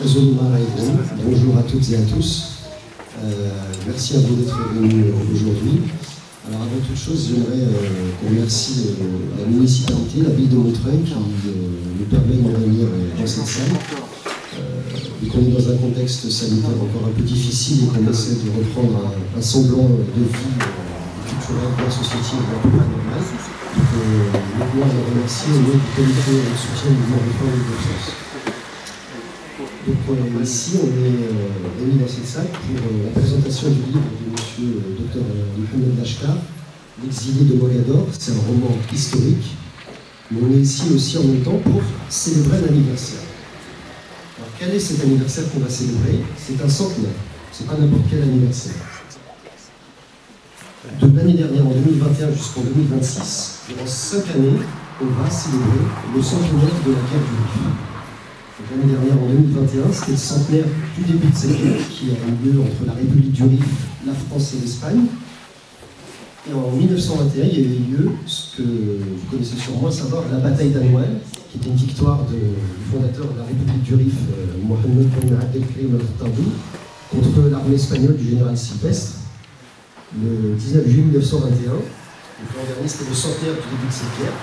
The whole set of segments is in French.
Bonjour à toutes et à tous. Merci à vous d'être venus aujourd'hui. Alors avant toute chose, j'aimerais qu'on remercie la municipalité, la ville de Montreuil, qui nous permet de venir dans cette salle. Et qu'on est dans un contexte sanitaire encore un peu difficile et qu'on essaie de reprendre un semblant de vie culturelle, associative un peu pas normale. Donc moi, je remercie au nom du comité de soutien du mouvement Réforme de France. Donc ici, on est réunis dans cette salle pour la présentation du livre de M. Dr Mohamed Lashkar, L'exilé de Mogador. C'est un roman historique, mais on est ici aussi en même temps pour célébrer un anniversaire. Alors quel est cet anniversaire qu'on va célébrer? C'est un centenaire, c'est pas n'importe quel anniversaire. De l'année dernière, en 2021 jusqu'en 2026, durant 5 années, on va célébrer le centenaire de la guerre du Rif. L'année dernière, en 2021, c'était le centenaire du début de cette guerre qui a eu lieu entre la République du Rif, la France et l'Espagne. Et en 1921, il y avait lieu ce que vous connaissez sûrement, à savoir la bataille d'Anouel, qui était une victoire du fondateur de la République du Rif, Mohamed Ben Abdelkrim al-Khattabi, contre l'armée espagnole du général Silvestre, le 19 juillet 1921. Donc l'an dernier, c'était le centenaire du début de cette guerre.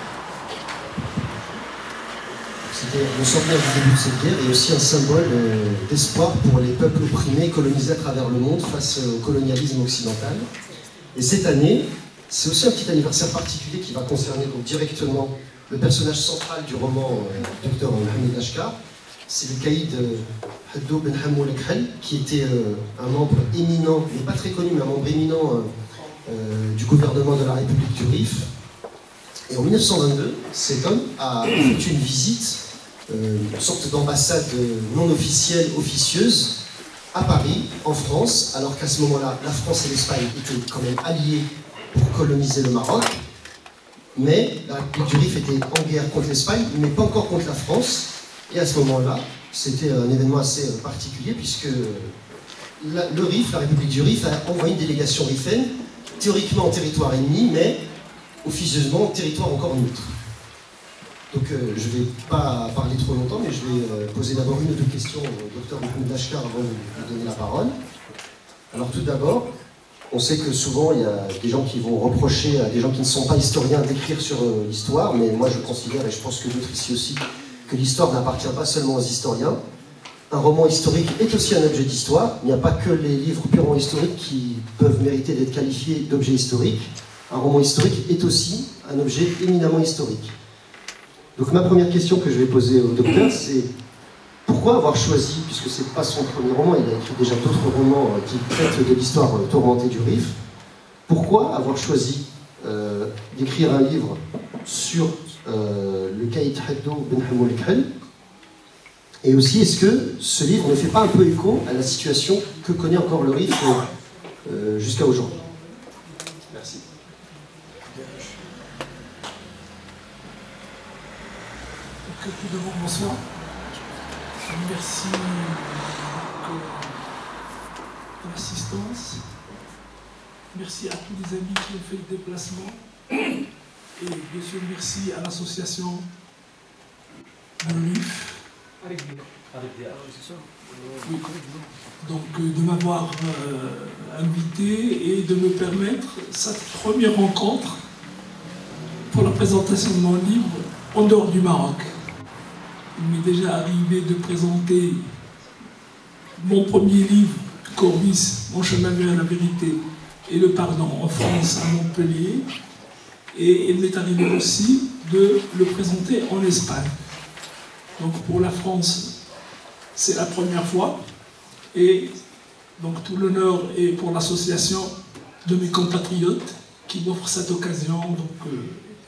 C'était le centenaire du début de cette guerre et aussi un symbole d'espoir pour les peuples opprimés, colonisés à travers le monde face au colonialisme occidental. Et cette année, c'est aussi un petit anniversaire particulier qui va concerner donc directement le personnage central du roman Dr Mohamed Lashkar. C'est le caïd Haddo Ben Hamou Lekhel, qui était un membre éminent, mais pas très connu, mais un membre éminent du gouvernement de la République du Rif. Et en 1922, cet homme a effectué une visite, une sorte d'ambassade non officielle, officieuse, à Paris, en France, alors qu'à ce moment-là, la France et l'Espagne étaient quand même alliés pour coloniser le Maroc. Mais la République du Rif était en guerre contre l'Espagne, mais pas encore contre la France. Et à ce moment-là, c'était un événement assez particulier, puisque le Rif, la République du Rif, a envoyé une délégation rifaine, théoriquement en territoire ennemi, mais officieusement en territoire encore neutre. Donc je ne vais pas parler trop longtemps, mais je vais poser d'abord une ou deux questions au Dr Mohamed Lashkar avant de lui donner la parole. Alors tout d'abord, on sait que souvent il y a des gens qui vont reprocher à des gens qui ne sont pas historiens d'écrire sur l'histoire, mais moi je considère, et je pense que d'autres ici aussi, que l'histoire n'appartient pas seulement aux historiens. Un roman historique est aussi un objet d'histoire. Il n'y a pas que les livres purement historiques qui peuvent mériter d'être qualifiés d'objets historiques. Un roman historique est aussi un objet éminemment historique. Donc ma première question que je vais poser au docteur, c'est pourquoi avoir choisi, puisque ce n'est pas son premier roman, il a écrit déjà d'autres romans qui traitent de l'histoire tourmentée du Rif, pourquoi avoir choisi d'écrire un livre sur le caïd Haddo Ben Hamou Lekhel? Et aussi, est-ce que ce livre ne fait pas un peu écho à la situation que connaît encore le Rif jusqu'à aujourd'hui? Merci. Tout d'abord, bonsoir. Merci de l'assistance. Merci à tous les amis qui ont fait le déplacement. Et bien sûr, merci à l'association de l'UF. Oui. Donc, de m'avoir invité et de me permettre cette première rencontre pour la présentation de mon livre en dehors du Maroc. Il m'est déjà arrivé de présenter mon premier livre, Corbis, Mon chemin vers la vérité et le pardon en France, à Montpellier. Et il m'est arrivé aussi de le présenter en Espagne. Donc pour la France, c'est la première fois. Et donc tout l'honneur est pour l'association de mes compatriotes qui m'offre cette occasion donc,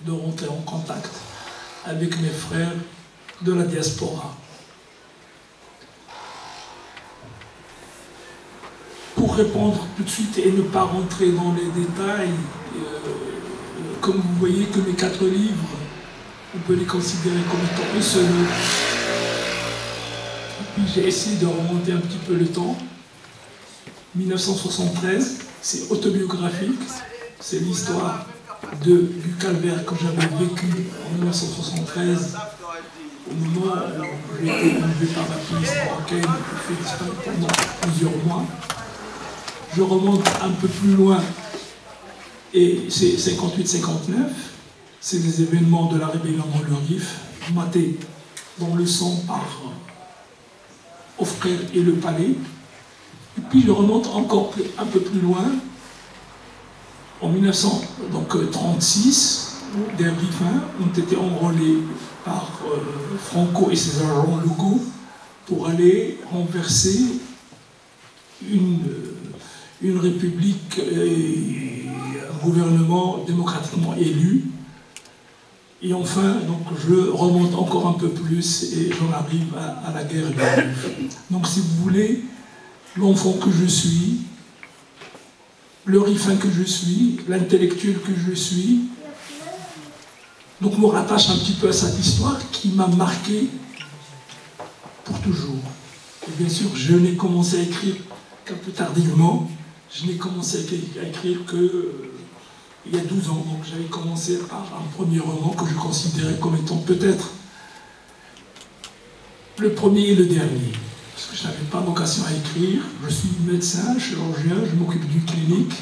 de rentrer en contact avec mes frères de la diaspora. Pour répondre tout de suite et ne pas rentrer dans les détails, comme vous voyez que mes 4 livres, on peut les considérer comme étant un seul. Et puis j'ai essayé de remonter un petit peu le temps. 1973, c'est autobiographique, c'est l'histoire du calvaire que j'avais vécu en 1973 au moment où j'ai été enlevé par la police marocaine, fait disparaître pendant plusieurs mois. Je remonte un peu plus loin, et c'est 58-59, c'est les événements de la rébellion dans le Rif, maté dans le sang par Hofker et le palais. Et puis je remonte encore un peu plus loin, en 1936, des Rifins ont été enrôlés par Franco et ses agents locaux pour aller renverser une république et un gouvernement démocratiquement élu. Et enfin, donc, je remonte encore un peu plus et j'en arrive à la guerre du Rif. Donc si vous voulez, l'enfant que je suis, le Rifin que je suis, l'intellectuel que je suis, donc me rattache un petit peu à cette histoire qui m'a marqué pour toujours. Et bien sûr, je n'ai commencé à écrire qu'un peu tardivement. Je n'ai commencé à écrire il y a 12 ans. Donc j'avais commencé par un premier roman que je considérais comme étant peut-être le premier et le dernier. Parce que je n'avais pas vocation à écrire. Je suis médecin, chirurgien, je m'occupe d'une clinique.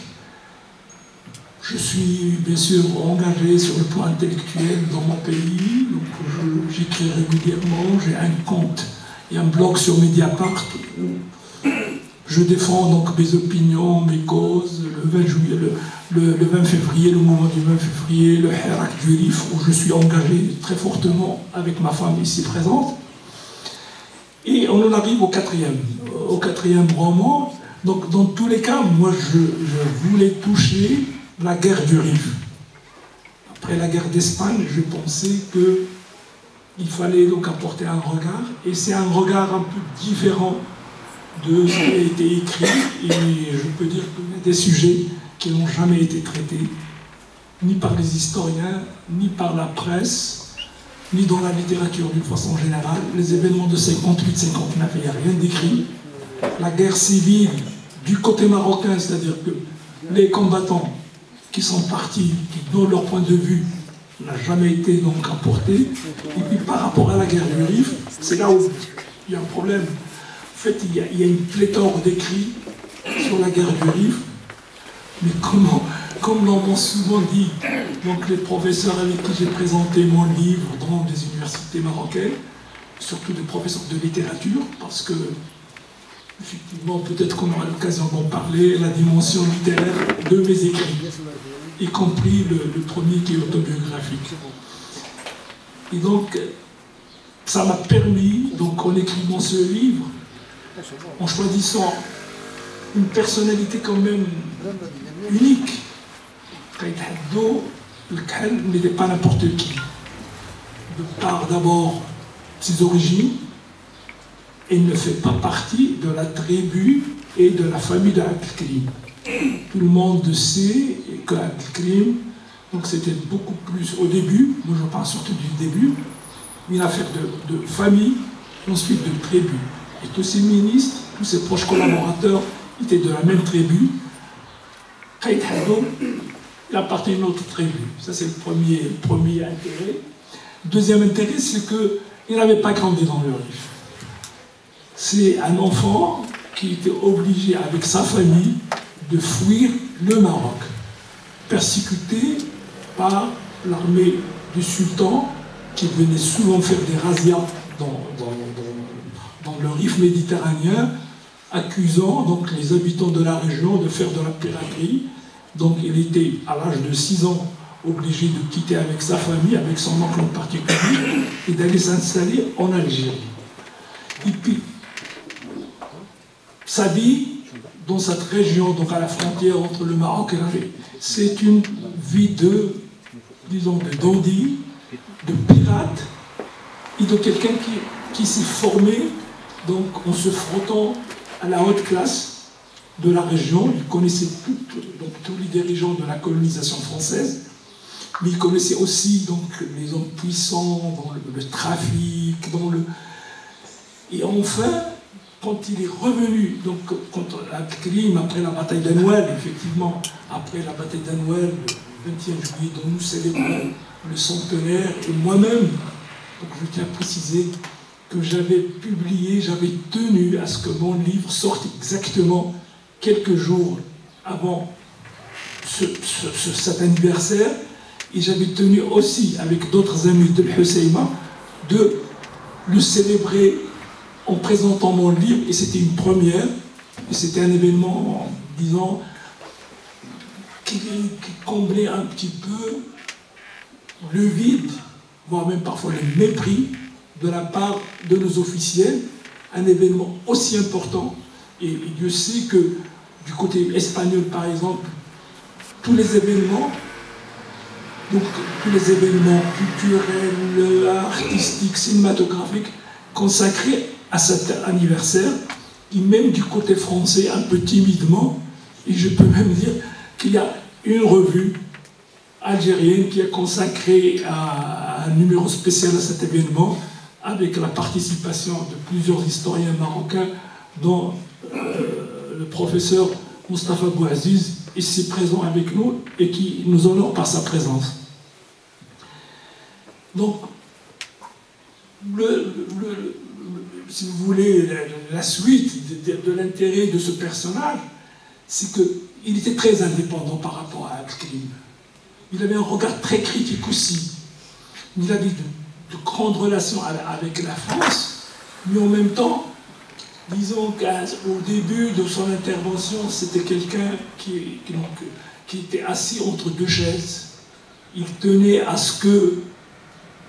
Je suis bien sûr engagé sur le plan intellectuel dans mon pays. Donc j'écris régulièrement, j'ai un compte et un blog sur Mediapart où je défends donc mes opinions, mes causes. Le 20 juillet, le 20 février, le mouvement du 20 février, le Hirak du Rif, où je suis engagé très fortement avec ma femme ici présente. Et on en arrive au quatrième roman. Donc dans tous les cas, moi je voulais toucher la guerre du Rif. Après la guerre d'Espagne, je pensais qu'il fallait donc apporter un regard, et c'est un regard un peu différent de ce qui a été écrit, et je peux dire qu'il y a des sujets qui n'ont jamais été traités, ni par les historiens, ni par la presse, ni dans la littérature d'une façon générale. Les événements de 58-59, il n'y a rien d'écrit. La guerre civile du côté marocain, c'est-à-dire que les combattants qui sont partis, qui dont leur point de vue n'a jamais été donc apporté. Et puis par rapport à la guerre du Rif, c'est là où il y a un problème. En fait, il y a une pléthore d'écrits sur la guerre du Rif, mais comme l'ont souvent dit donc les professeurs avec qui j'ai présenté mon livre dans des universités marocaines, surtout des professeurs de littérature, parce que effectivement, peut-être qu'on aura l'occasion d'en parler, la dimension littéraire de mes écrits, y compris le premier qui est autobiographique. Et donc, ça m'a permis, donc en écrivant ce livre, en choisissant une personnalité quand même unique. Qaïd Haddo, le Khal n'était pas n'importe qui. De par d'abord ses origines, il ne fait pas partie de la tribu et de la famille d'Abdelkrim. Tout le monde sait que Abdelkrim, donc c'était beaucoup plus au début, moi je parle surtout du début, une affaire de famille, ensuite de tribu. Et tous ses ministres, tous ses proches collaborateurs étaient de la même tribu. Qaïd Haddo, il appartient à une autre tribu. Ça c'est le premier intérêt. Deuxième intérêt, c'est qu'il n'avait pas grandi dans le Rif. C'est un enfant qui était obligé, avec sa famille, de fuir le Maroc, persécuté par l'armée du sultan, qui venait souvent faire des razzias dans le Rif méditerranéen, accusant donc les habitants de la région de faire de la piraterie. Donc il était, à l'âge de 6 ans, obligé de quitter avec sa famille, avec son oncle en particulier, et d'aller s'installer en Algérie. Et puis, sa vie dans cette région, donc à la frontière entre le Maroc et l'Algérie, c'est une vie de, disons, de dandy, de pirate, et de quelqu'un qui s'est formé donc, en se frottant à la haute classe de la région. Il connaissait tous les dirigeants de la colonisation française, mais il connaissait aussi donc, les hommes puissants dans le trafic, et enfin, quand il est revenu, donc quand Abdelkrim, après la bataille d'Anouel, effectivement, après la bataille d'Anouel, le 20e juillet, dont nous célébrons le centenaire, et moi-même, Donc je tiens à préciser que j'avais tenu à ce que mon livre sorte exactement quelques jours avant cet anniversaire, et j'avais tenu aussi, avec d'autres amis de l'Husseima, de le célébrer en présentant mon livre, et c'était une première, et c'était un événement, disons, qui comblait un petit peu le vide, voire même parfois le mépris de la part de nos officiels, un événement aussi important. Et Dieu sait que du côté espagnol, par exemple, tous les événements culturels, artistiques, cinématographiques, consacrés à cet anniversaire, et même du côté français, un peu timidement, et je peux même dire qu'il y a une revue algérienne qui a consacré un numéro spécial à cet événement, avec la participation de plusieurs historiens marocains, dont le professeur Moustapha Bouaziz, ici présent avec nous, et qui nous honore par sa présence. Donc, si vous voulez, la suite de l'intérêt de ce personnage, c'est qu'il était très indépendant par rapport à Abdelkrim. Il avait un regard très critique aussi. Il avait de grandes relations avec la France, mais en même temps, disons qu'au début de son intervention, c'était quelqu'un qui était assis entre deux chaises. Il tenait à ce que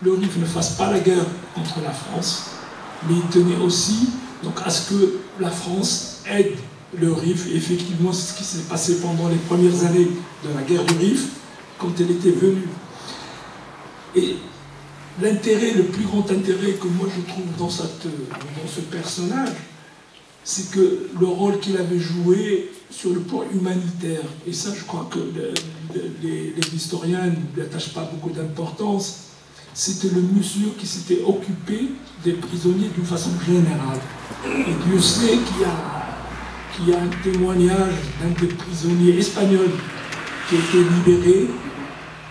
le RIF ne fasse pas la guerre contre la France, mais il tenait aussi donc, à ce que la France aide le RIF. Et effectivement, c'est ce qui s'est passé pendant les premières années de la guerre du RIF, quand elle était venue. Et le plus grand intérêt que moi je trouve dans ce personnage, c'est que le rôle qu'il avait joué sur le plan humanitaire, et ça je crois que les historiens ne lui attachent pas beaucoup d'importance, c'était le monsieur qui s'était occupé des prisonniers d'une façon générale. Et Dieu sait qu'il y a un témoignage d'un des prisonniers espagnols qui a été libéré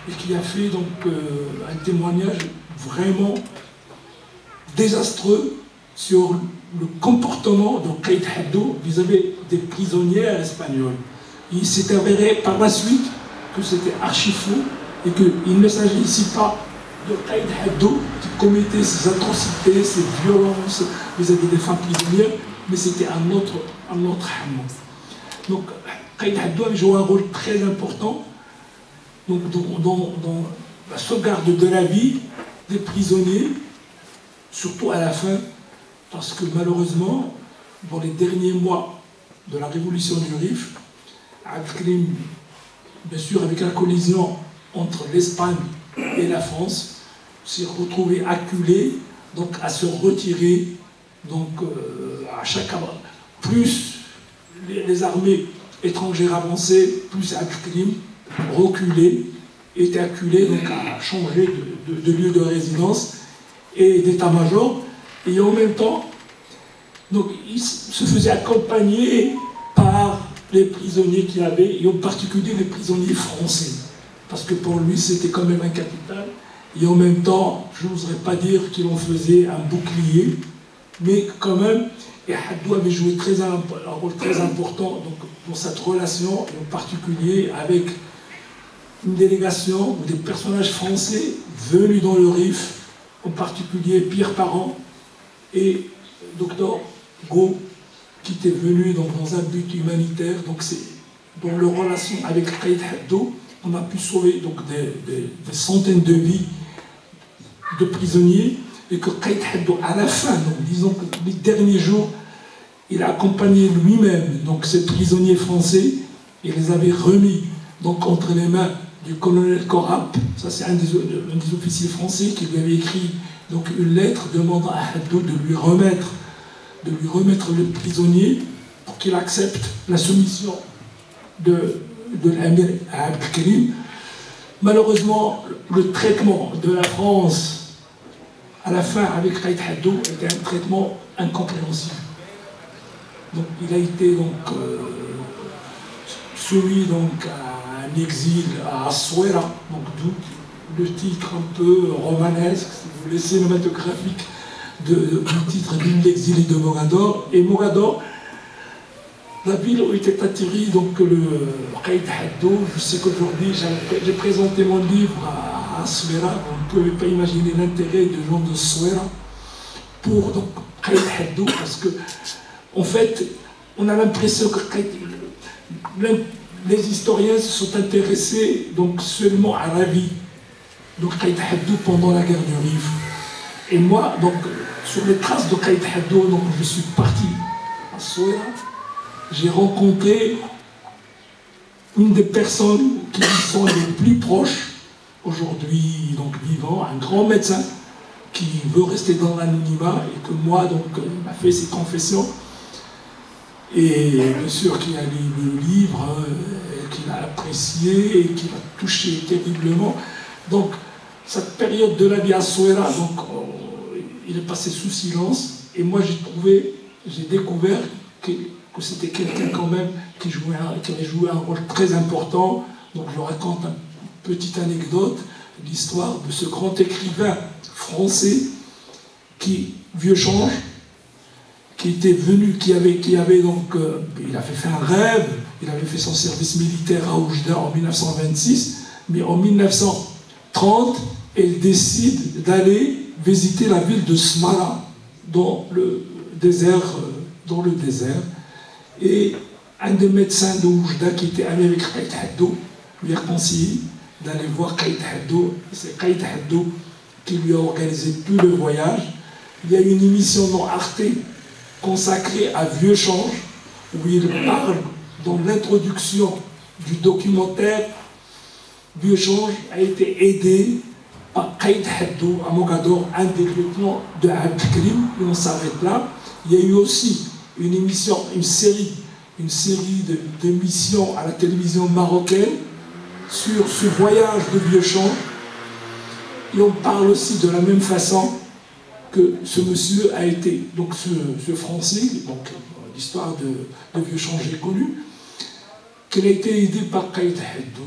et qui a fait donc un témoignage vraiment désastreux sur le comportement de Qaïd Haddou vis-à-vis des prisonnières espagnoles. Il s'est avéré par la suite que c'était archi faux et qu'il ne s'agit ici pas de Qaïd Haddou qui commettait ces atrocités, ces violences vis-à-vis des femmes prisonnières, mais c'était un autre Hammou. Donc Qaïd Haddou avait joué un rôle très important donc, dans la sauvegarde de la vie des prisonniers, surtout à la fin, parce que malheureusement, dans les derniers mois de la révolution du RIF, Abdelkrim, bien sûr avec la collision entre l'Espagne et la France, s'est retrouvé acculé donc, à se retirer, donc à chaque plus les armées étrangères avançaient, plus Abdelkrim reculait, était acculé donc, à changer de lieu de résidence et d'état-major. Et en même temps, donc, il se faisait accompagner par les prisonniers qu'il y avait, et en particulier les prisonniers français. Parce que pour lui, c'était quand même un capital. Et en même temps, je n'oserais pas dire qu'il en faisait un bouclier, mais quand même, et Haddou avait joué un rôle très important donc, dans cette relation, et en particulier avec une délégation ou des personnages français venus dans le RIF, en particulier Pierre Parent et Dr Go, qui était venu donc, dans un but humanitaire. Donc c'est dans leur relation avec Qaïd Haddou, on a pu sauver donc, des centaines de vies de prisonniers, et que Qaïd Haddou, à la fin, donc, disons que les derniers jours, il a accompagné lui-même donc, ces prisonniers français et les avait remis donc, entre les mains du colonel Corap. Ça, c'est un des officiers français qui lui avait écrit donc, une lettre demandant à Haddou de lui remettre le prisonnier pour qu'il accepte la soumission de l'Amir à Abdelkrim. Malheureusement, le traitement de la France à la fin avec Qaïd Haddou était un traitement incompréhensible. Donc, il a été donc, soumis donc, à un exil à Souera, d'où le titre un peu romanesque, si vous voulez, cinématographique du titre L'île exilée de Mogador. Et Mogador, la ville où était atterri donc le Qaïd Haddo. Je sais qu'aujourd'hui, j'ai présenté mon livre à Souera. Vous ne pouvez pas imaginer l'intérêt des gens de Souera pour donc Qaïd Haddo, parce que en fait, on a l'impression que les historiens se sont intéressés donc seulement à la vie de Qaïd Haddo pendant la guerre du Rif. Et moi, donc, sur les traces de Qaïd Haddo, donc, je suis parti à Souera. J'ai rencontré une des personnes qui sont les plus proches aujourd'hui, donc vivant, un grand médecin qui veut rester dans l'anonymat et que moi, donc, m'a fait ses confessions. Et bien sûr qu'il a lu le livre, qu'il a apprécié et qui l'a touché terriblement. Donc, cette période de la vie à Souera, donc, il est passé sous silence. Et moi, j'ai découvert que c'était quelqu'un quand même qui avait joué un rôle très important. Donc, je raconte une petite anecdote, l'histoire de ce grand écrivain français qui, Vieux Change, qui était venu, qui avait donc, il avait fait un rêve, il avait fait son service militaire à Oujda en 1926, mais en 1930, il décide d'aller visiter la ville de Smara, dans le désert. Et un des médecins de Oujda qui était ami avec Qaïd Haddo lui a conseillé d'aller voir Qaïd Haddo. C'est Qaïd Haddo qui lui a organisé tout le voyage. Il y a une émission dans Arte consacrée à Vieux Change, où il parle dans l'introduction du documentaire. Vieux Change a été aidé par Qaïd Haddo à Mogador, un des lieutenants de Abdelkrim, et on s'arrête là. Il y a eu aussi une émission, une série de missions à la télévision marocaine sur ce voyage de Vieux Change. Et on parle aussi de la même façon que ce monsieur a été, donc ce Français, donc l'histoire de Vieux Change est connue, qu'il a été aidé par Qaïd Haddo,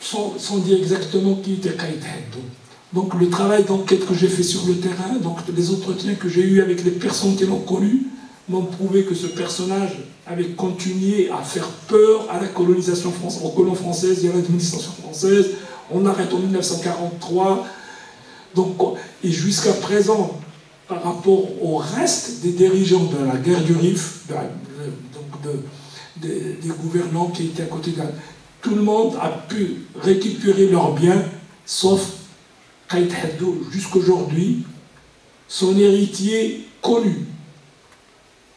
sans dire exactement qui était Qaïd Haddo. Donc le travail d'enquête que j'ai fait sur le terrain, donc les entretiens que j'ai eus avec les personnes qui l'ont connu, m'ont prouvé que ce personnage avait continué à faire peur à la colonisation française, aux colons françaises et à l'administration française. On arrête en 1943. Donc, et jusqu'à présent, par rapport au reste des dirigeants de la guerre du Rif, des gouvernants qui étaient à côté d'elle, tout le monde a pu récupérer leurs biens, sauf Qaïd Haddo jusqu'aujourd'hui, son héritier connu,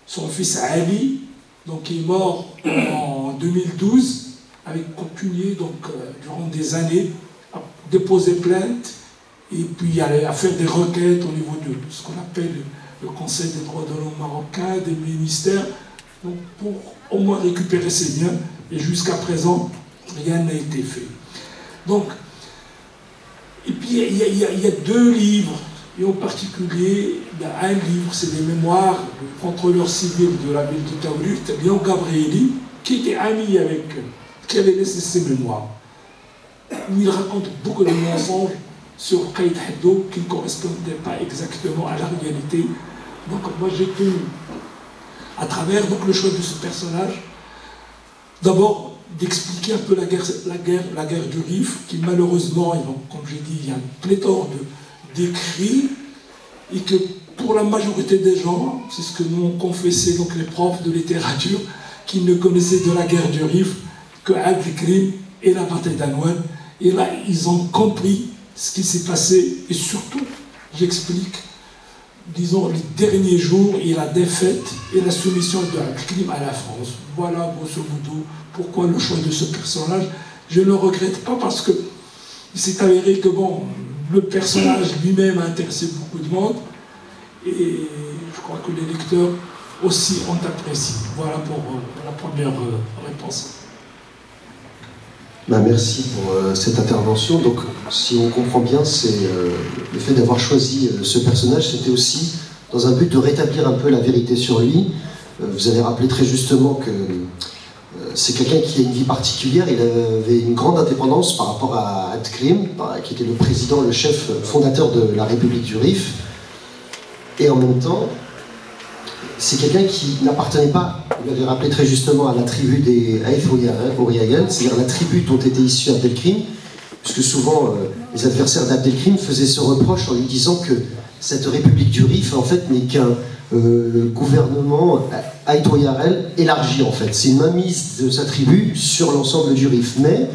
son fils Ali, donc qui est mort en 2012, avait continué donc, durant des années à déposer plainte et puis à faire des requêtes au niveau de ce qu'on appelle le Conseil des droits de l'homme marocain, des ministères, donc pour au moins récupérer ses biens, et jusqu'à présent, rien n'a été fait. Donc, et puis il y a deux livres, et en particulier, il y a un livre, c'est les mémoires du contrôleur civil de la ville de Taourif, Léon Gabrieli, qui était ami avec eux, qui avait laissé ses mémoires, où il raconte beaucoup de mensonges sur Qaïd Haddo qui ne correspondaient pas exactement à la réalité. Donc moi j'ai pu, à travers donc, le choix de ce personnage, d'abord d'expliquer un peu la guerre du Rif, qui malheureusement, et donc, comme j'ai dit, il y a une pléthore d'écrits, et que pour la majorité des gens, c'est ce que nous ont confessé donc, les profs de littérature, qui ne connaissaient de la guerre du Rif que Abdelkrim et la bataille d'Anouane. Et là, ils ont compris ce qui s'est passé, et surtout, j'explique, disons, les derniers jours et la défaite et la soumission de Abdelkrim à la France. Voilà, grosso modo, pourquoi le choix de ce personnage. Je ne le regrette pas parce que il s'est avéré que, bon, le personnage lui-même a intéressé beaucoup de monde, et je crois que les lecteurs aussi ont apprécié. Voilà pour la première réponse. Ben merci pour cette intervention. Donc, si on comprend bien, c'est le fait d'avoir choisi ce personnage, c'était aussi dans un but de rétablir un peu la vérité sur lui. Vous avez rappelé très justement que c'est quelqu'un qui a une vie particulière. Il avait une grande indépendance par rapport à Abdelkrim, qui était le président, le chef fondateur de la République du Rif. Et en même temps, c'est quelqu'un qui n'appartenait pas, vous l'avez rappelé très justement, à la tribu des Haïf Ouriagan, c'est-à-dire la tribu dont était issu Abdelkrim, puisque souvent les adversaires d'Abdelkrim faisaient ce reproche en lui disant que cette République du Rif, en fait, n'est qu'un gouvernement Haït-Oyarel élargi, en fait. C'est une mainmise de sa tribu sur l'ensemble du Rif. Mais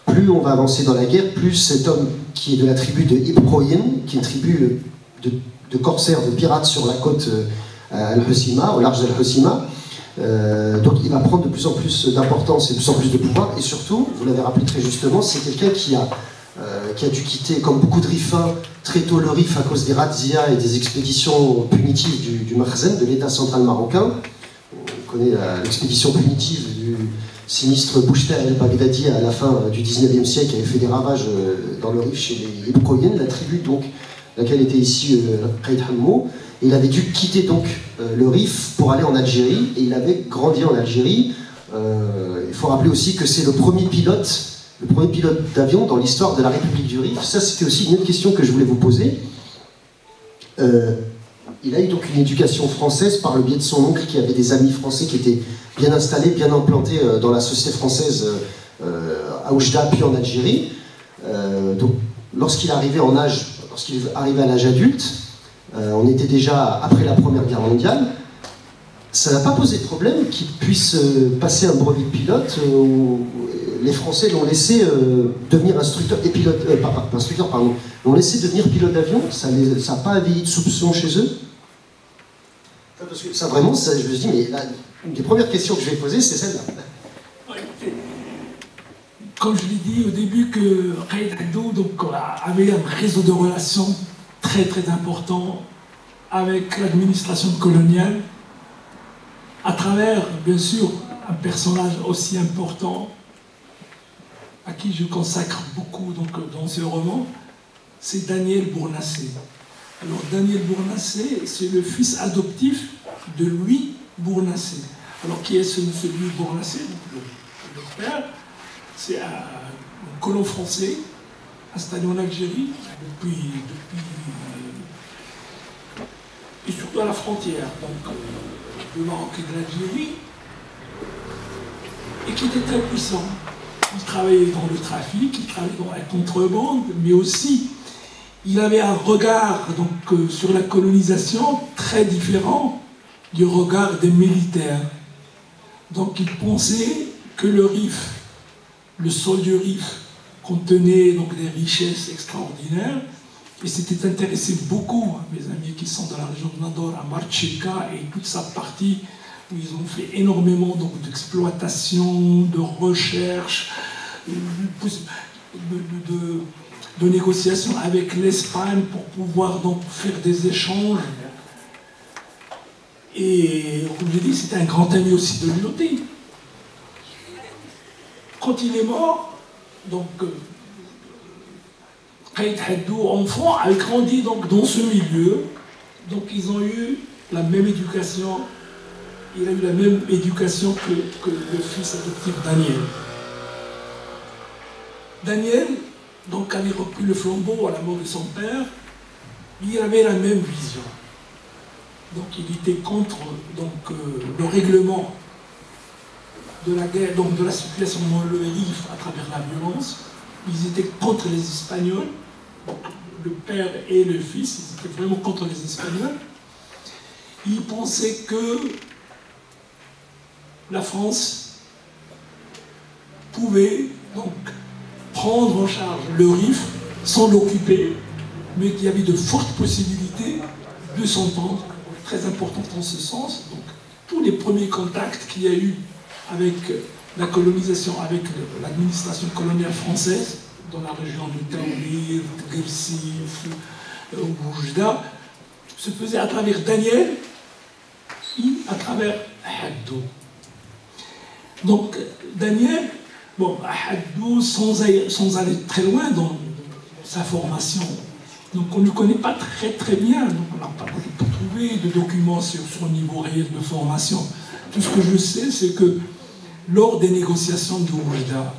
plus on va avancer dans la guerre, plus cet homme qui est de la tribu de Ibroyen, qui est une tribu de corsaires, de pirates sur la côte Al-Husima, au large d'Al-Husima, donc il va prendre de plus en plus d'importance et de plus en plus de pouvoir. Et surtout, vous l'avez rappelé très justement, c'est quelqu'un qui a dû quitter, comme beaucoup de Rifins, très tôt le Rif à cause des razzias et des expéditions punitives du Makhzen, de l'État central marocain. On connaît l'expédition punitive du sinistre Bouchta el-Baghdadi à la fin du 19e siècle, qui avait fait des ravages dans le Rif chez les Ibroyen, la tribu donc, laquelle était ici Qaïd Hammo. Et il avait dû quitter donc le Rif pour aller en Algérie, et il avait grandi en Algérie. Il faut rappeler aussi que c'est le premier pilote d'avion dans l'histoire de la République du Rif. Ça, c'était aussi une autre question que je voulais vous poser. Il a eu donc une éducation française par le biais de son oncle qui avait des amis français qui étaient bien installés, bien implantés dans la société française à Oujda puis en Algérie. Donc, lorsqu'il arrivait à l'âge adulte, on était déjà après la Première Guerre mondiale. Ça n'a pas posé de problème qu'il puisse passer un brevet de pilote. Les Français l'ont laissé devenir instructeur et pilote, l'ont laissé devenir pilote d'avion. Ça n'a pas éveillé de soupçons chez eux. Parce que ça vraiment, je me dis, mais là, une des premières questions que je vais poser, c'est celle-là. Comme je l'ai dit au début, que Qaïd Haddou avait un réseau de relations très très important avec l'administration coloniale, à travers, bien sûr, un personnage aussi important à qui je consacre beaucoup dans ce roman, c'est Daniel Bournassé. Alors Daniel Bournassé, c'est le fils adoptif de Louis Bournassé. Alors qui est celui Bournassé? Le père, c'est un colon français installé en Algérie depuis et surtout à la frontière, donc du Maroc et de l'Algérie, et qui était très puissant. Il travaillait dans le trafic, il travaillait dans la contrebande, mais aussi il avait un regard sur la colonisation très différent du regard des militaires. Donc il pensait que le Rif, le sol du Rif, contenait des richesses extraordinaires, et s'était intéressé beaucoup, mes amis qui sont dans la région de Nador, à Marcheka et toute sa partie où ils ont fait énormément d'exploitation, de recherche, de négociations avec l'Espagne pour pouvoir faire des échanges. Et comme je dis, c'était un grand ami aussi de l'UOT. Quand il est mort, Qaïd Haddou, enfant, a grandi dans ce milieu. Donc ils ont eu la même éducation. Il a eu la même éducation que le fils adoptif Daniel. Daniel avait repris le flambeau à la mort de son père. Il avait la même vision. Donc il était contre le règlement de la guerre, de la situation dans le Rif à travers la violence. Ils étaient contre les Espagnols, le père et le fils, ils étaient vraiment contre les Espagnols. Ils pensaient que la France pouvait prendre en charge le Rif sans l'occuper, mais qu'il y avait de fortes possibilités de s'entendre, très importantes en ce sens. Donc, tous les premiers contacts qu'il y a eu avec la colonisation, avec l'administration coloniale française, dans la région de Taourir, de Gersif, Oujda, se faisait à travers Daniel et à travers Haddou. Donc, Daniel, Haddou, sans aller très loin dans sa formation, donc on ne le connaît pas très bien, donc on n'a pas trouvé de documents sur son niveau réel de formation. Tout ce que je sais, c'est que lors des négociations de Oujda.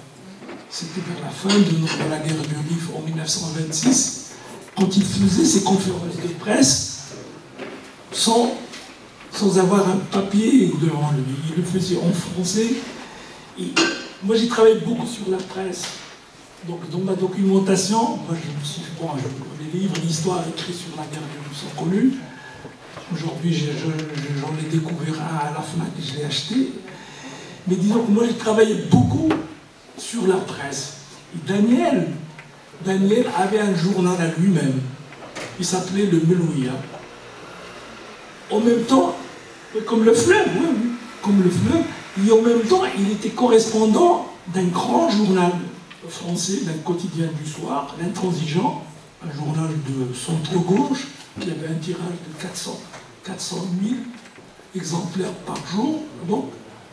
C'était vers la fin de la guerre du Rif en 1926, quand il faisait ses conférences de presse sans avoir un papier devant lui. Il le faisait en français. Et moi, j'ai travaillé beaucoup sur la presse. Donc, dans ma documentation, moi, les livres d'histoire écrits sur la guerre du Rif sont connus. Aujourd'hui, j'en ai découvert un à la FNAC et je l'ai acheté. Mais disons que moi, j'ai travaillé beaucoup sur la presse. Et Daniel avait un journal à lui-même. Il s'appelait le Melouia. En même temps, comme le fleuve, oui, comme le fleuve, et en même temps, il était correspondant d'un grand journal français, d'un quotidien du soir, l'Intransigeant, un journal de centre-gauche, qui avait un tirage de 400 000 exemplaires par jour. Donc,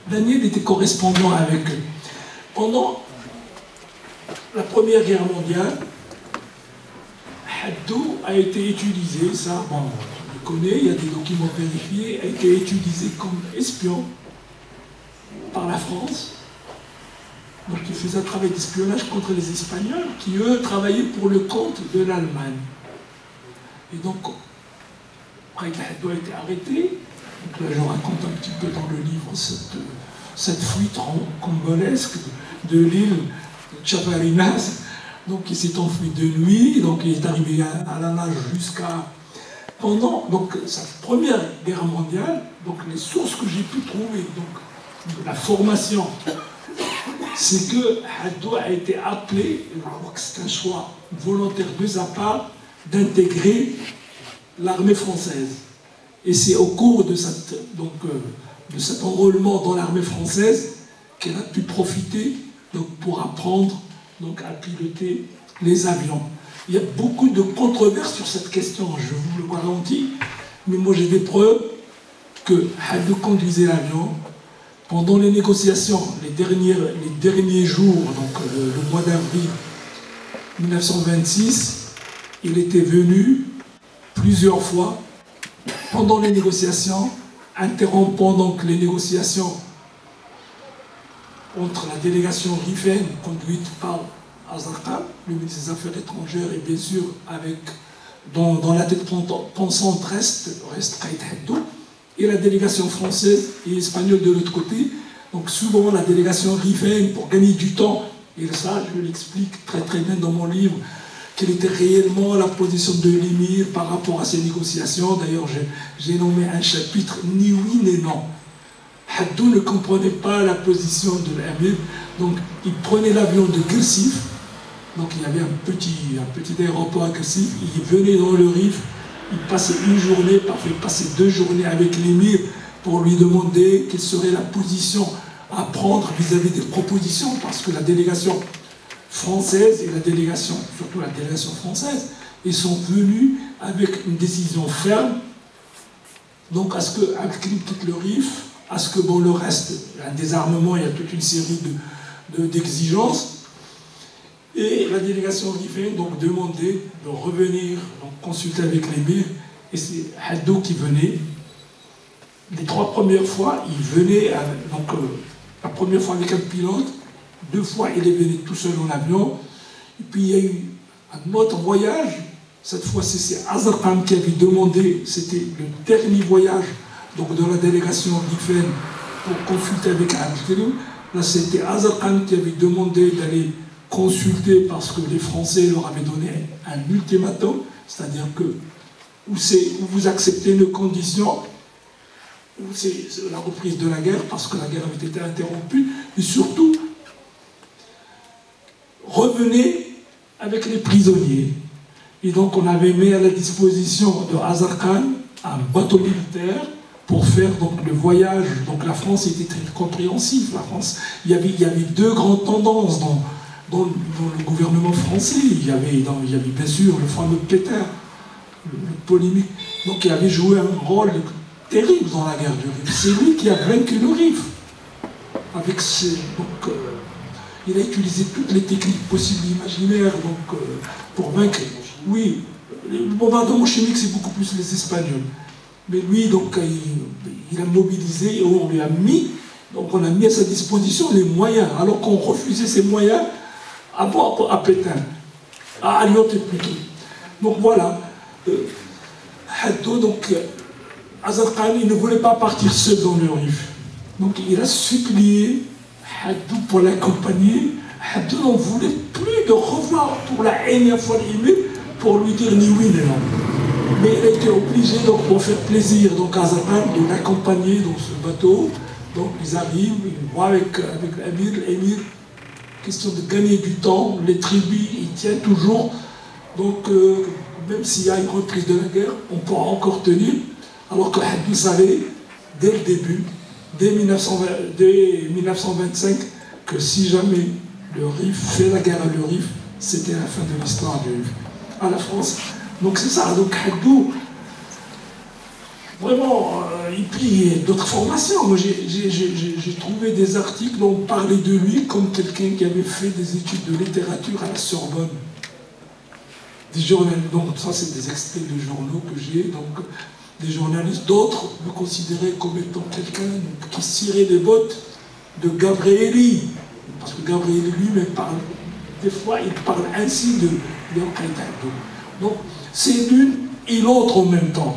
Daniel était correspondant avec eux. Pendant la Première Guerre mondiale, Haddou a été utilisé, ça, bon, on le connaît, il y a des documents vérifiés, a été utilisé comme espion par la France. Donc il faisait un travail d'espionnage contre les Espagnols, qui eux travaillaient pour le compte de l'Allemagne. Et donc, Haddou a été arrêté. Donc là, je raconte un petit peu dans le livre cette fuite congolesque de l'île de Chaparinas. Donc il s'est enfui de nuit, donc il est arrivé à la nage jusqu'à... Pendant donc, sa Première Guerre mondiale, donc les sources que j'ai pu trouver, donc de la formation, c'est que Haddou a été appelé, je crois que c'est un choix volontaire de sa part, d'intégrer l'armée française. Et c'est au cours de cet enrôlement dans l'armée française qu'elle a pu profiter donc, pour apprendre donc, à piloter les avions. Il y a beaucoup de controverses sur cette question, je vous le garantis, mais moi j'ai des preuves que Haddou conduisait l'avion. Pendant les négociations, les derniers jours, donc le mois d'avril 1926, il était venu plusieurs fois pendant les négociations, interrompant donc les négociations entre la délégation rifaine conduite par Azarkan, le ministre des Affaires étrangères, et bien sûr avec dans la tête pensante reste Qaïd Haddou, et la délégation française et espagnole de l'autre côté. Donc souvent la délégation rifaine, pour gagner du temps, et ça je l'explique très très bien dans mon livre, quelle était réellement la position de l'émir par rapport à ces négociations. D'ailleurs, j'ai nommé un chapitre « Ni oui, ni non ». Haddou ne comprenait pas la position de l'émir, donc il prenait l'avion de Gursif, donc il y avait un petit aéroport à Gursif, il venait dans le Rif, il passait une journée, parfois il passait 2 journées avec l'émir pour lui demander quelle serait la position à prendre vis-à-vis des propositions, parce que la délégation française et la délégation, surtout la délégation française, ils sont venus avec une décision ferme, donc à ce que Al-Krim quitte le Rif, à ce que bon, le reste, un désarmement, il y a toute une série d'exigences, et la délégation rifaine donc demandait de revenir donc, consulter avec l'émir, et c'est Haddou qui venait. Les 3 premières fois, il venait, la première fois avec un pilote, 2 fois il est venu tout seul en avion, et puis il y a eu un autre voyage, cette fois-ci c'est Azarkan qui avait demandé, c'était le dernier voyage donc de la délégation rifaine pour consulter avec Al-Krim. Là c'était Azarkan qui avait demandé d'aller consulter parce que les Français leur avaient donné un ultimatum, c'est-à-dire que ou vous acceptez nos conditions, ou c'est la reprise de la guerre parce que la guerre avait été interrompue, et surtout revenez avec les prisonniers. Et donc on avait mis à la disposition de Azarkan un bateau militaire pour faire donc, le voyage. Donc la France était très compréhensive. La France, il y avait 2 grandes tendances dans le gouvernement français. Il y avait bien sûr le fameux Pétain, le polémique, donc il avait joué un rôle terrible dans la guerre du Rif. C'est lui qui a vaincu le Rif. Il a utilisé toutes les techniques possibles et imaginaires pour vaincre. Oui, le bombardement chimique, c'est beaucoup plus les Espagnols. Mais lui, donc, il a mobilisé et on lui a mis Donc on a mis à sa disposition les moyens, alors qu'on refusait ces moyens avant à Pétain, à Aliotte plutôt. Donc voilà, Haddou, donc Azarqani ne voulait pas partir seul dans le Rif. Donc il a supplié Haddou pour l'accompagner. Haddou n'en voulait plus de revoir pour la énième fois l'imam pour lui dire ni oui ni non. Mais il a été obligé, donc, pour faire plaisir donc, à Azarqani, de l'accompagner dans ce bateau. Donc ils arrivent, ils voient avec l'émir, question de gagner du temps, les tribus, ils tiennent toujours. Donc même s'il y a une reprise de la guerre, on pourra encore tenir. Alors que Haddou savait, dès le début, dès 1925, que si jamais le Rif fait la guerre à le Rif, c'était la fin de l'histoire du Rif, à la France. Donc c'est ça, donc Haddou, vraiment, et puis d'autres formations. Moi, j'ai trouvé des articles où on parlait de lui comme quelqu'un qui avait fait des études de littérature à la Sorbonne. Des journalistes, donc ça c'est des extraits de journaux que j'ai, donc des journalistes, d'autres me considéraient comme étant quelqu'un qui cirait les bottes de Gabrieli, parce que Gabrieli lui-même parle, des fois il parle ainsi de Al-Qaïda. Donc c'est l'une et l'autre en même temps.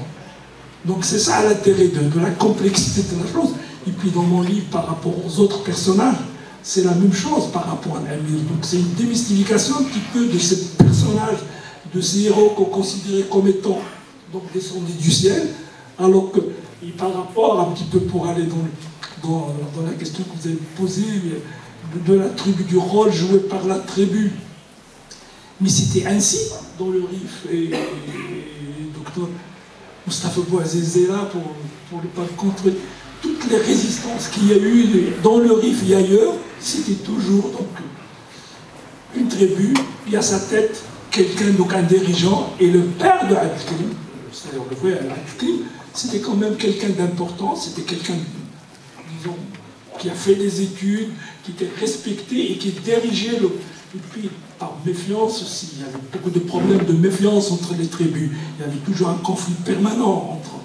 Donc c'est ça l'intérêt de la complexité de la chose. Et puis dans mon livre, par rapport aux autres personnages, c'est la même chose par rapport à l'Amir. Donc c'est une démystification un petit peu de ces personnages, de ces héros qu'on considérait comme étant donc, descendus du ciel, alors que, et par rapport un petit peu pour aller dans la question que vous avez posée, de la tribu, du rôle joué par la tribu. Mais c'était ainsi dans le Rif, et docteur Moustapha Bouazizi est là pour ne pas contrer toutes les résistances qu'il y a eu dans le Rif et ailleurs, c'était toujours donc une tribu, il y a sa tête, quelqu'un, donc un dirigeant, et le père de Abdelkrim, c'est-à-dire le vrai Abdelkrim, c'était quand même quelqu'un d'important, c'était quelqu'un, disons, qui a fait des études, qui était respecté et qui dirigeait le... Et puis, par méfiance aussi, il y avait beaucoup de problèmes de méfiance entre les tribus. Il y avait toujours un conflit permanent entre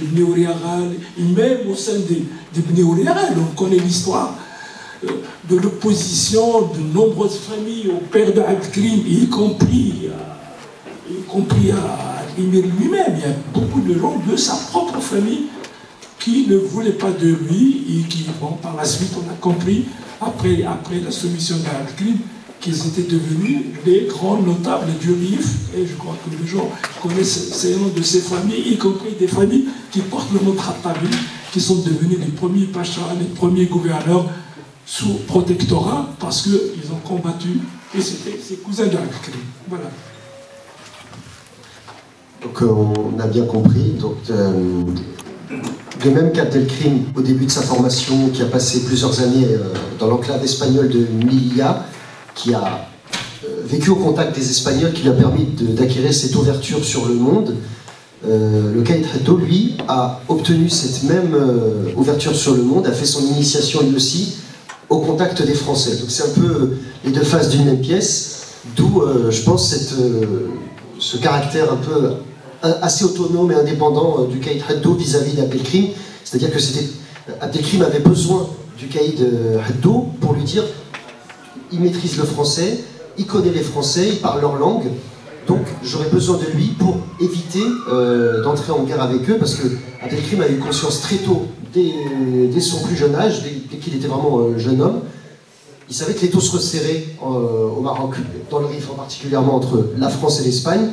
les Bnei Oriaral et même au sein des Bnei Oriaral. On connaît l'histoire de l'opposition de nombreuses familles au père de Abdelkrim, y compris à l'émir lui-même. Il y a beaucoup de gens de sa propre famille qui ne voulaient pas de lui et qui, bon, par la suite, on a compris, après la soumission d'Abdelkrim, qu'ils étaient devenus les grands notables du Rif, et je crois que les gens connaissent ces noms de ces familles, y compris des familles qui portent le nom Khattabi, qui sont devenus les premiers pachas, les premiers gouverneurs sous protectorat, parce qu'ils ont combattu, et c'était ses cousins d'Abdelkrim. Voilà. Donc on a bien compris. Donc, de même qu'Abdelkrim, au début de sa formation, qui a passé plusieurs années dans l'enclave espagnole de Melilla, qui a vécu au contact des Espagnols, qui lui a permis d'acquérir cette ouverture sur le monde. Le Caïd Haddou, lui, a obtenu cette même ouverture sur le monde, a fait son initiation lui aussi au contact des Français. Donc c'est un peu les deux faces d'une même pièce, d'où, je pense, ce caractère un peu assez autonome et indépendant du Caïd Haddou vis-à-vis d'Abdelkrim. C'est-à-dire que Abdelkrim avait besoin du Caïd Haddou pour lui dire: il maîtrise le français, il connaît les Français, il parle leur langue, donc j'aurais besoin de lui pour éviter d'entrer en guerre avec eux, parce que Abdelkrim a eu conscience très tôt, dès son plus jeune âge, dès qu'il était vraiment jeune homme, il savait que les taux se resserraient au Maroc, dans le Rif en particulièrement entre la France et l'Espagne.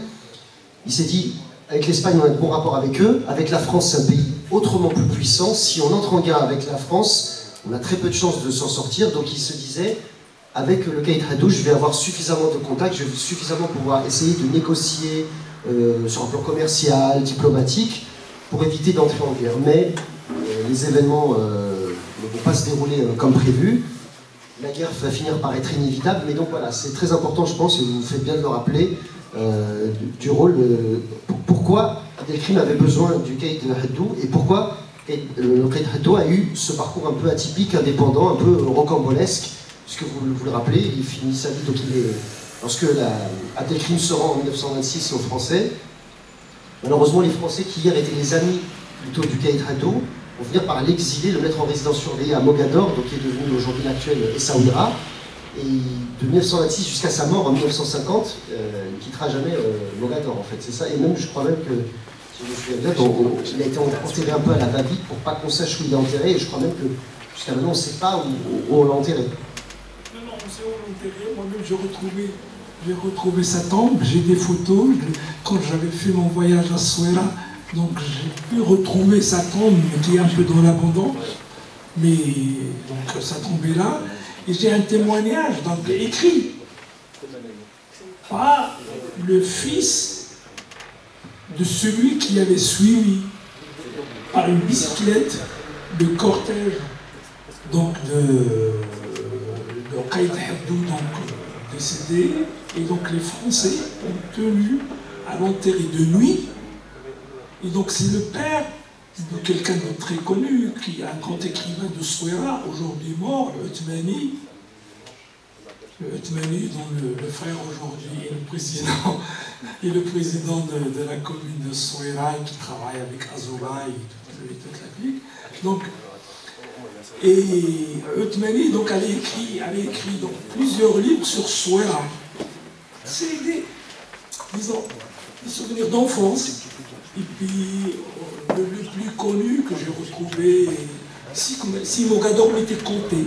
Il s'est dit, avec l'Espagne on a de bons rapports avec eux, avec la France c'est un pays autrement plus puissant, si on entre en guerre avec la France, on a très peu de chances de s'en sortir, donc il se disait, avec le Caïd Haddou, je vais avoir suffisamment de contacts, je vais suffisamment pouvoir essayer de négocier sur un plan commercial, diplomatique, pour éviter d'entrer en guerre. Mais les événements ne vont pas se dérouler comme prévu. La guerre va finir par être inévitable, mais donc voilà, c'est très important, je pense, et vous faites bien de le rappeler, du rôle. Pourquoi Abdelkrim avait besoin du Caïd Haddou, et pourquoi le Caïd Haddou a eu ce parcours un peu atypique, indépendant, un peu rocambolesque. Puisque vous le rappelez, il finit sa vie, donc lorsque Abdelkrim se rend en 1926 aux Français, malheureusement les Français qui hier étaient les amis plutôt du Caïd Haddou, On finit par l'exiler, le mettre en résidence surveillée à Mogador, donc qui est devenu aujourd'hui l'actuel Essaouira. Et de 1926 jusqu'à sa mort en 1950, il ne quittera jamais Mogador en fait, c'est ça. Et même, je crois même que, si je me souviens bien, il a été enterré un peu à la va-vite pour pas qu'on sache où il est enterré. Et je crois même que jusqu'à maintenant, on ne sait pas où on l'a enterré. Non, on sait où on l'a enterré. Moi-même, j'ai retrouvé sa tombe. J'ai des photos. Quand j'avais fait mon voyage à Souera, donc j'ai pu retrouver sa tombe, qui est un peu dans l'abandon. Mais donc sa tombe est là. Et j'ai un témoignage donc, écrit par le fils de celui qui avait suivi par une bicyclette le cortège donc, de Qaïd Haddou décédé. Et donc les Français ont tenu à l'enterrer de nuit. Et donc c'est le père de quelqu'un de très connu, qui est un grand écrivain de Souera, aujourd'hui mort, le Othmani. Le Othmani, dont le frère aujourd'hui est le président de la commune de Souera, qui travaille avec Azouba et toute la clique. Donc, et Othmani donc, avait écrit donc, plusieurs livres sur Souera. C'est des souvenirs d'enfance. Et puis, le plus connu que j'ai retrouvé, si Mogador m'était compté.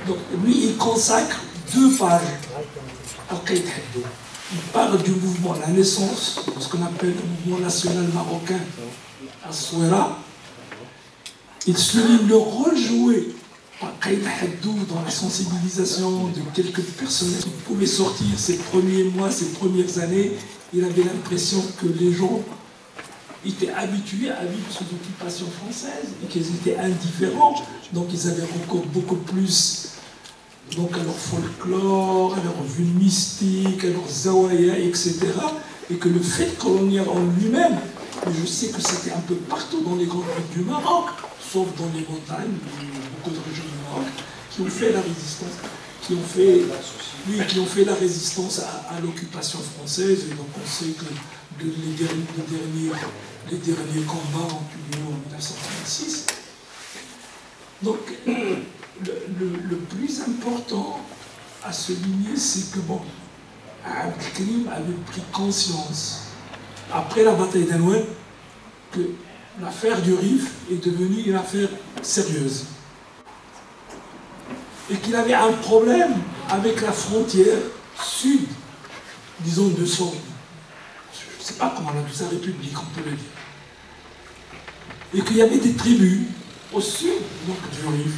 Donc, lui, il consacre 2 pages à Qaïd Haddou. Il parle du mouvement, la naissance de ce qu'on appelle le mouvement national marocain à Souera. Il souligne le rôle joué par Qaïd Haddou dans la sensibilisation de quelques personnes qui pouvaient sortir ces premiers mois, ces premières années. Il avait l'impression que les gens étaient habitués à vivre sous occupation française et qu'ils étaient indifférents, donc ils avaient recours beaucoup plus donc, à leur folklore, à leur vue mystique, à leur zawaya, etc. Et que le fait colonial en lui-même, et je sais que c'était un peu partout dans les grandes villes du Maroc, sauf dans les montagnes, beaucoup de régions du Maroc, qui ont fait la résistance, qui ont fait la résistance à l'occupation française. Et donc on sait que les derniers combats ont eu lieu en 1936. Donc, le plus important à souligner, c'est que, bon, Abdelkrim avait pris conscience, après la bataille d'Anoued, que l'affaire du Rif est devenue une affaire sérieuse. Et qu'il avait un problème avec la frontière sud, disons, de son... Je ne sais pas comment on appelle ça, République, on peut le dire. Et qu'il y avait des tribus au sud donc, du Rif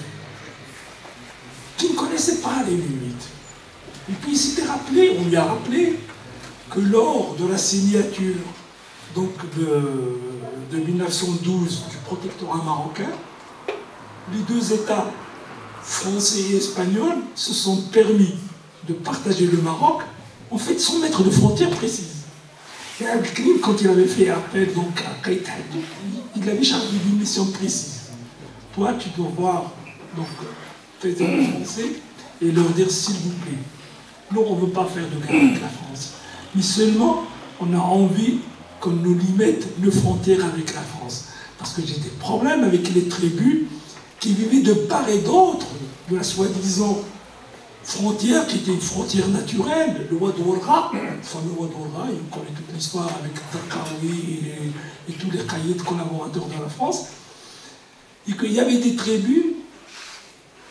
qui ne connaissaient pas les limites. Et puis il s'était rappelé, on lui a rappelé, que lors de la signature donc, de 1912 du protectorat marocain, les 2 États, français et espagnol, se sont permis de partager le Maroc, en fait, sans mettre de frontières précises. Et Abdelkrim, quand il avait fait appel donc, à Qaïd Haddou, il avait chargé d'une mission précise. Toi, tu dois voir donc, tes amis français et leur dire s'il vous plaît, nous, on ne veut pas faire de guerre avec la France, mais seulement, on a envie qu'on nous limite nos frontières avec la France. Parce que j'ai des problèmes avec les tribus qui vivaient de part et d'autre de la soi-disant frontière qui était une frontière naturelle, le Wad Ourra, enfin le Wad Ourra, il connaît toute l'histoire avec Darqaoui et tous les cahiers de collaborateurs de la France, et qu'il y avait des tribus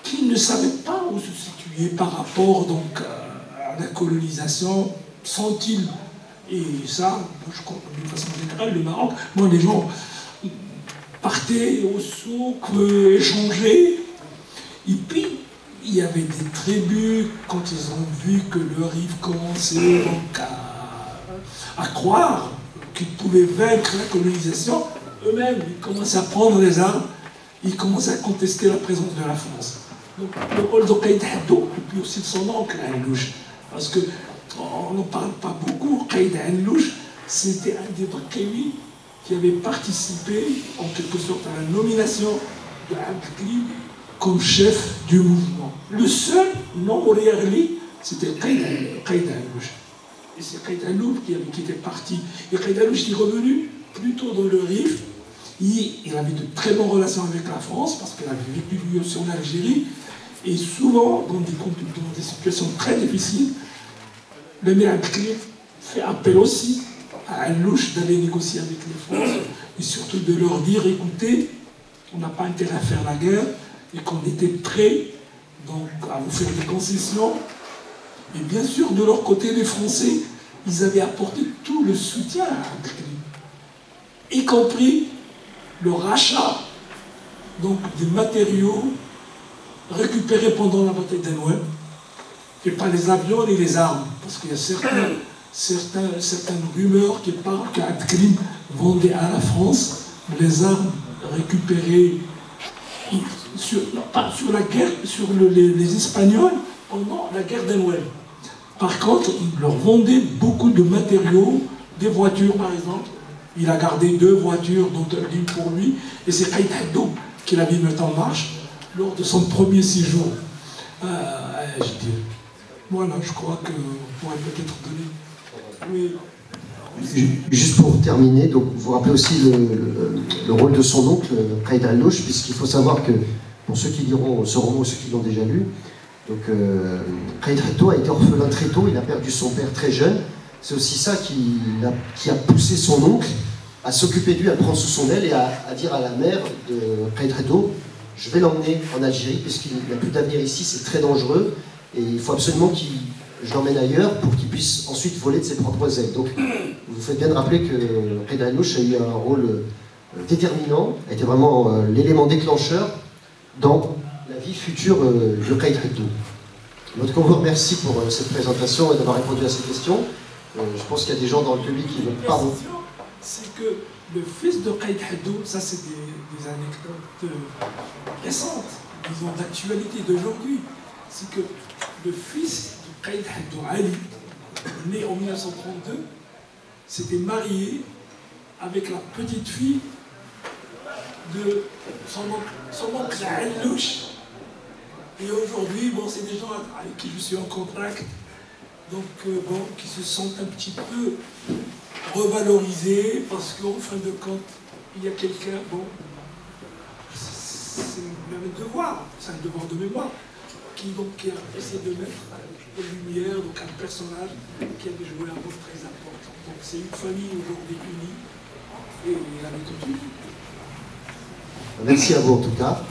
qui ne savaient pas où se situer par rapport donc, à la colonisation, sont-ils, et ça, je crois d'une façon générale, le Maroc, moi les gens partaient au souk, échanger, et puis il y avait des tribus, quand ils ont vu que le Rif commençait donc à croire qu'ils pouvaient vaincre la colonisation, eux-mêmes, ils commençaient à prendre les armes, ils commençaient à contester la présence de la France. Donc le rôle de Qaïd Haddou, et puis aussi de son oncle, Anlouche, parce qu'on n'en parle pas beaucoup, Qaïd Anlouche, c'était un des Barkémis qui avait participé, en quelque sorte, à la nomination de Abdelkrim comme chef du mouvement. Le seul non Mouriarli, c'était Qaïd Anlouche. Et c'est Qaïd Anlouche qui était parti. Et Qaïd Anlouche est revenu plutôt dans le Rif. Il avait de très bonnes relations avec la France, parce qu'il avait vécu lui aussi en Algérie, et souvent, dans des situations très difficiles, le Mir Abdelkrim fait appel aussi à Al-Louch d'aller négocier avec les Français, et surtout de leur dire, écoutez, on n'a pas intérêt à faire la guerre, et qu'on était prêt donc, à vous faire des concessions. Et bien sûr, de leur côté, les Français, ils avaient apporté tout le soutien à Abdelkrim, y compris le rachat donc, des matériaux récupérés pendant la bataille d'Anouel, et pas les avions ni les armes, parce qu'il y a certaines rumeurs qui parlent qu'Abdelkrim vendait à la France les armes récupérées pas sur la guerre, sur les Espagnols pendant la guerre d'Anouel. Par contre, il leur vendait beaucoup de matériaux, des voitures par exemple. Il a gardé 2 voitures, dont une pour lui, et c'est Qaïd Haddo qui l'avait mis en marche lors de son premier séjour. Voilà, je crois qu'on pourrait peut-être donner. Oui. Juste pour terminer, donc vous vous rappelez aussi le rôle de son oncle, Qaïd Al-Louch, puisqu'il faut savoir que, pour ceux qui liront ce roman ou ceux qui l'ont déjà lu, donc Qaïd Haddo a été orphelin très tôt, il a perdu son père très jeune. C'est aussi ça qui a poussé son oncle à s'occuper de lui, à le prendre sous son aile et à dire à la mère de Qaïd Haddo, je vais l'emmener en Algérie, puisqu'il n'a plus d'avenir ici, c'est très dangereux, et il faut absolument que je l'emmène ailleurs pour qu'il puisse ensuite voler de ses propres ailes. Donc, vous faites bien de rappeler que Qaïd Al-Louch a eu un rôle déterminant, a été vraiment l'élément déclencheur dans la vie future de Qaïd Haddo. En tout cas, on vous remercie pour cette présentation et d'avoir répondu à ces questions. Je pense qu'il y a des gens dans le public qui vont... Pardon. C'est que le fils de Qaïd Haddo, ça c'est des anecdotes récentes, disons d'actualité d'aujourd'hui, c'est que le fils de Qaïd Haddo, Ali, né en 1932, s'était marié avec la petite fille de son oncle Al-Louch. Et aujourd'hui, bon, c'est des gens avec qui je suis en contact, donc bon, qui se sentent un petit peu revalorisés, parce qu'en fin de compte, il y a quelqu'un, bon, c'est un devoir, c'est un devoir de mémoire, qui a essayé de mettre en lumière donc, un personnage qui avait joué un rôle très important. Donc c'est une famille aujourd'hui unie, et la méthode. Merci à vous en tout cas.